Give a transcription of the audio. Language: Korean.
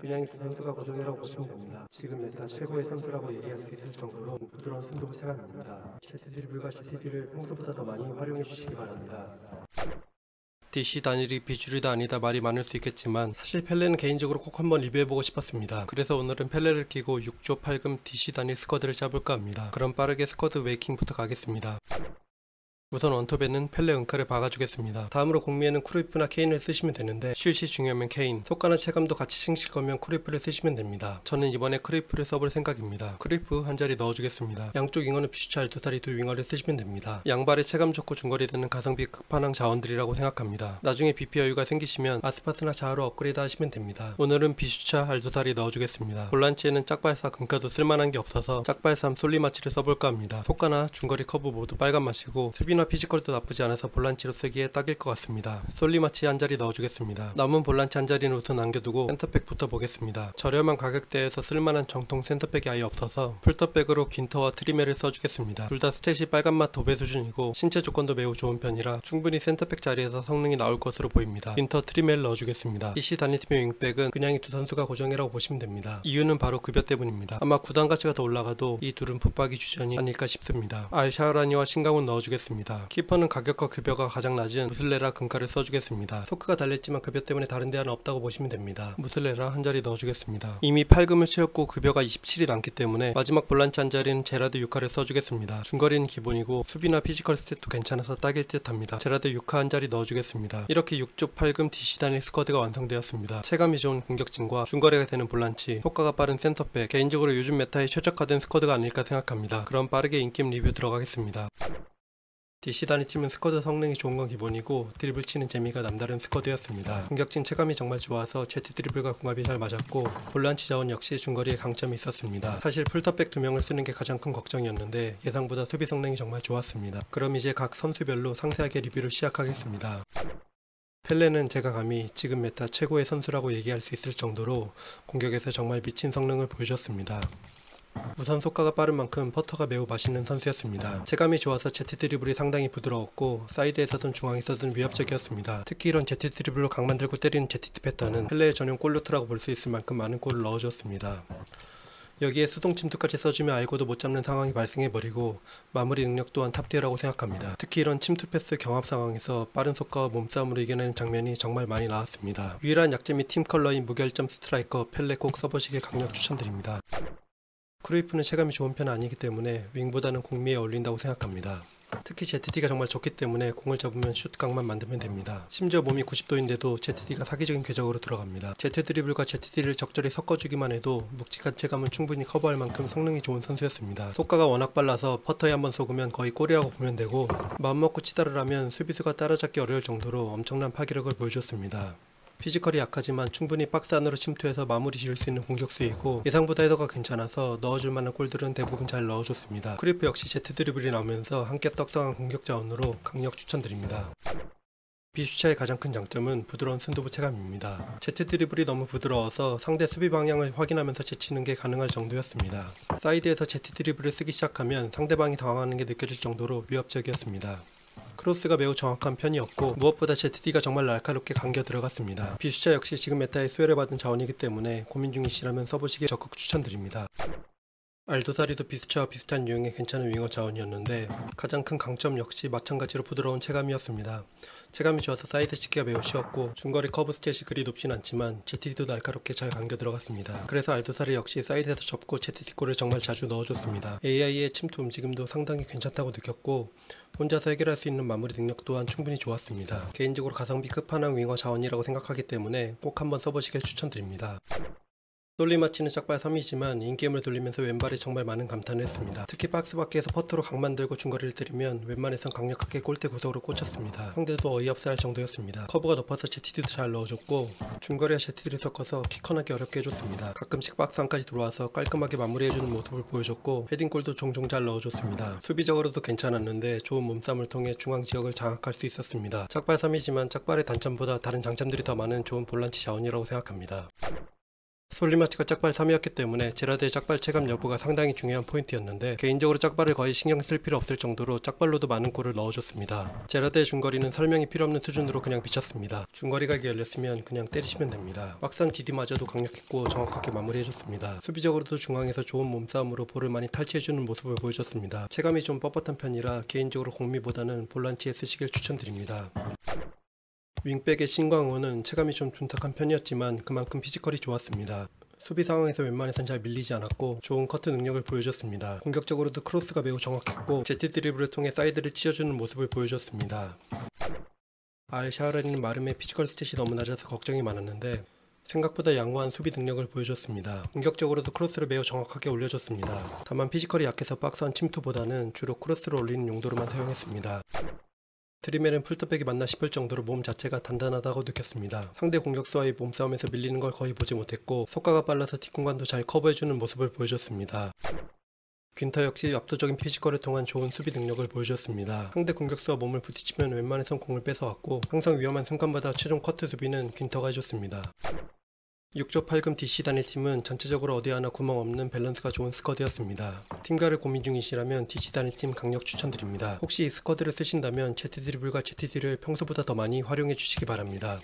그냥 두 선수가 고정이라고 보시면 됩니다. 지금 메타 최고의 선수라고 얘기할 수 있을 정도로 부드러운 승부 체감입니다. 제트 드리블과 GTD를 평소보다 더 많이 활용해 주시기 바랍니다. DC 단일이 비주류다 아니다 말이 많을 수 있겠지만 사실 펠레는 개인적으로 꼭 한번 리뷰해보고 싶었습니다. 그래서 오늘은 펠레를 끼고 6조 8금 DC 단일 스쿼드를 짜볼까 합니다. 그럼 빠르게 스쿼드 메이킹부터 가겠습니다. 우선 원톱에는 펠레 은카를 박아주겠습니다. 다음으로 공미에는 크루이프나 케인을 쓰시면 되는데 슛이 중요하면 케인, 속가나 체감도 같이 신실 거면 크루이프를 쓰시면 됩니다. 저는 이번에 크루이프를 써볼 생각입니다. 크루이프 한 자리 넣어주겠습니다. 양쪽 윙어는 비슈차 알토사리 두 윙어를 쓰시면 됩니다. 양발에 체감 좋고 중거리 드는 가성비 끝판왕 자원들이라고 생각합니다. 나중에 BP 여유가 생기시면 아스파트나 자하로 업그레이드 하시면 됩니다. 오늘은 비슈차 알토사리 넣어주겠습니다. 볼란치에는 짝발사 금카도 쓸만한 게 없어서 짝발삼 솔리마치를 써볼까 합니다. 속가나 중거리 커브 모두 빨간 맛이고 수비나 피지컬도 나쁘지 않아서 볼란치로 쓰기에 딱일 것 같습니다. 솔리마치 한 자리 넣어주겠습니다. 남은 볼란치 한 자리는 우선 남겨두고 센터백부터 보겠습니다. 저렴한 가격대에서 쓸만한 정통 센터백이 아예 없어서 풀터백으로 긴터와 트리메를 써주겠습니다. 둘 다 스탯이 빨간맛 도배 수준이고 신체 조건도 매우 좋은 편이라 충분히 센터백 자리에서 성능이 나올 것으로 보입니다. 긴터 트리메를 넣어주겠습니다. DC 단일팀의 윙백은 그냥 이 두 선수가 고정이라고 보시면 됩니다. 이유는 바로 급여 때문입니다. 아마 구단 가치가 더 올라가도 이 둘은 붙박이 주전이 아닐까 싶습니다. 알샤라니와 신강훈 넣어주겠습니다. 키퍼는 가격과 급여가 가장 낮은 무슬레라 금카를 써주겠습니다. 소크가 달렸지만 급여 때문에 다른 대안은 없다고 보시면 됩니다. 무슬레라 한 자리 넣어주겠습니다. 이미 8금을 채웠고 급여가 27이 남기 때문에 마지막 볼란치 한 자리는 제라드 6카를 써주겠습니다. 중거리는 기본이고 수비나 피지컬 스탯도 괜찮아서 딱일 듯 합니다. 제라드 6카 한 자리 넣어주겠습니다. 이렇게 6조 8금 DC 단일 스쿼드가 완성되었습니다. 체감이 좋은 공격진과 중거리가 되는 볼란치, 효과가 빠른 센터백, 개인적으로 요즘 메타에 최적화된 스쿼드가 아닐까 생각합니다. 그럼 빠르게 인게임 리뷰 들어가겠습니다. DC 단일팀은 스쿼드 성능이 좋은 건 기본이고 드리블 치는 재미가 남다른 스쿼드였습니다. 공격진 체감이 정말 좋아서 제트 드리블과 궁합이 잘 맞았고 볼란치 자원 역시 중거리에 강점이 있었습니다. 사실 풀터백 2명을 쓰는 게 가장 큰 걱정이었는데 예상보다 수비 성능이 정말 좋았습니다. 그럼 이제 각 선수별로 상세하게 리뷰를 시작하겠습니다. 펠레는 제가 감히 지금 메타 최고의 선수라고 얘기할 수 있을 정도로 공격에서 정말 미친 성능을 보여줬습니다. 우선 속가가 빠른 만큼 퍼터가 매우 맛있는 선수였습니다. 체감이 좋아서 제트 드리블이 상당히 부드러웠고 사이드에서든 중앙에서든 위협적이었습니다. 특히 이런 제트 드리블로 각 만들고 때리는 제트 패턴은 펠레의 전용 골루트라고 볼 수 있을 만큼 많은 골을 넣어줬습니다. 여기에 수동 침투까지 써주면 알고도 못 잡는 상황이 발생해버리고 마무리 능력 또한 탑티어라고 생각합니다. 특히 이런 침투 패스 경합 상황에서 빠른 속가와 몸싸움으로 이겨내는 장면이 정말 많이 나왔습니다. 유일한 약점이 팀 컬러인 무결점 스트라이커 펠레 꼭 써보시길 강력 추천드립니다. 크루이프는 체감이 좋은 편은 아니기 때문에 윙보다는 공미에 어울린다고 생각합니다. 특히 ZD가 정말 좋기 때문에 공을 잡으면 슛각만 만들면 됩니다. 심지어 몸이 90도인데도 ZD가 사기적인 궤적으로 들어갑니다. Z 드리블과 ZD를 적절히 섞어주기만 해도 묵직한 체감을 충분히 커버할 만큼 성능이 좋은 선수였습니다. 속가가 워낙 빨라서 퍼터에 한번 쏘으면 거의 골이라고 보면 되고 마음먹고 치다를 하면 수비수가 따라잡기 어려울 정도로 엄청난 파괴력을 보여줬습니다. 피지컬이 약하지만 충분히 박스 안으로 침투해서 마무리 지을 수 있는 공격수이고 예상보다 헤더가 괜찮아서 넣어줄 만한 골들은 대부분 잘 넣어줬습니다. 크리프 역시 제트 드리블이 나오면서 함께 떡상한 공격 자원으로 강력 추천드립니다. 비슈차의 가장 큰 장점은 부드러운 순두부 체감입니다. 제트 드리블이 너무 부드러워서 상대 수비 방향을 확인하면서 제치는 게 가능할 정도였습니다. 사이드에서 제트 드리블을 쓰기 시작하면 상대방이 당황하는 게 느껴질 정도로 위협적이었습니다. 크로스가 매우 정확한 편이었고 무엇보다 ZD가 정말 날카롭게 감겨 들어갔습니다. 비슈차 역시 지금 메타에 수혜를 받은 자원이기 때문에 고민 중이시라면 써보시길 적극 추천드립니다. 알도사리도 비슈차와 비슷한 유형의 괜찮은 윙어 자원이었는데 가장 큰 강점 역시 마찬가지로 부드러운 체감이었습니다. 체감이 좋아서 사이드 씻기가 매우 쉬웠고 중거리 커브 스탯이 그리 높진 않지만 ZD도 날카롭게 잘 감겨 들어갔습니다. 그래서 알도사리 역시 사이드에서 접고 ZD 골을 정말 자주 넣어줬습니다. AI의 침투 움직임도 상당히 괜찮다고 느꼈고 혼자서 해결할 수 있는 마무리 능력 또한 충분히 좋았습니다. 개인적으로 가성비 끝판왕 윙어 자원이라고 생각하기 때문에 꼭 한번 써보시길 추천드립니다. 솔리마치는 짝발 3이지만 인게임을 돌리면서 왼발에 정말 많은 감탄을 했습니다. 특히 박스 밖에서 퍼터로 각 만들고 중거리를 때리면 웬만해선 강력하게 골대 구석으로 꽂혔습니다. 상대도 어이없어 할 정도였습니다. 커브가 높아서 ZD도 잘 넣어줬고 중거리와 ZD를 섞어서 키컨하기 어렵게 해줬습니다. 가끔씩 박스 안까지 들어와서 깔끔하게 마무리해주는 모습을 보여줬고 헤딩골도 종종 잘 넣어줬습니다. 수비적으로도 괜찮았는데 좋은 몸싸움을 통해 중앙 지역을 장악할 수 있었습니다. 짝발 3이지만 짝발의 단점보다 다른 장점들이 더 많은 좋은 볼란치 자원이라고 생각합니다. 솔리마치가 짝발 3위였기 때문에 제라드의 짝발 체감 여부가 상당히 중요한 포인트였는데 개인적으로 짝발을 거의 신경 쓸 필요 없을 정도로 짝발로도 많은 골을 넣어줬습니다. 제라드의 중거리는 설명이 필요 없는 수준으로 그냥 미쳤습니다. 중거리 각이 열렸으면 그냥 때리시면 됩니다. 박스한 디디마저도 강력했고 정확하게 마무리해줬습니다. 수비적으로도 중앙에서 좋은 몸싸움으로 볼을 많이 탈취해주는 모습을 보여줬습니다. 체감이 좀 뻣뻣한 편이라 개인적으로 공미보다는 볼란치에 쓰시길 추천드립니다. 윙백의 신광호는 체감이 좀 둔탁한 편이었지만 그만큼 피지컬이 좋았습니다. 수비 상황에서 웬만해선 잘 밀리지 않았고 좋은 커트 능력을 보여줬습니다. 공격적으로도 크로스가 매우 정확했고 제트 드리블을 통해 사이드를 치어주는 모습을 보여줬습니다. 알샤르는 마름의 피지컬 스탯이 너무 낮아서 걱정이 많았는데 생각보다 양호한 수비 능력을 보여줬습니다. 공격적으로도 크로스를 매우 정확하게 올려줬습니다. 다만 피지컬이 약해서 박스한 침투보다는 주로 크로스를 올리는 용도로만 사용했습니다. 트리멜은 풀터백이 맞나 싶을 정도로 몸 자체가 단단하다고 느꼈습니다. 상대 공격수와의 몸싸움에서 밀리는 걸 거의 보지 못했고 속가가 빨라서 뒷공간도 잘 커버해주는 모습을 보여줬습니다. 퀸터 역시 압도적인 피지컬을 통한 좋은 수비 능력을 보여줬습니다. 상대 공격수와 몸을 부딪히면 웬만해선 공을 뺏어왔고 항상 위험한 순간마다 최종 커트 수비는 퀸터가 해줬습니다. 6조 8금 DC 단일팀은 전체적으로 어디 하나 구멍 없는 밸런스가 좋은 스쿼드였습니다. 팀가를 고민 중이시라면 DC 단일팀 강력 추천드립니다. 혹시 이 스쿼드를 쓰신다면 제트 드리블과 제트 딜을 평소보다 더 많이 활용해 주시기 바랍니다.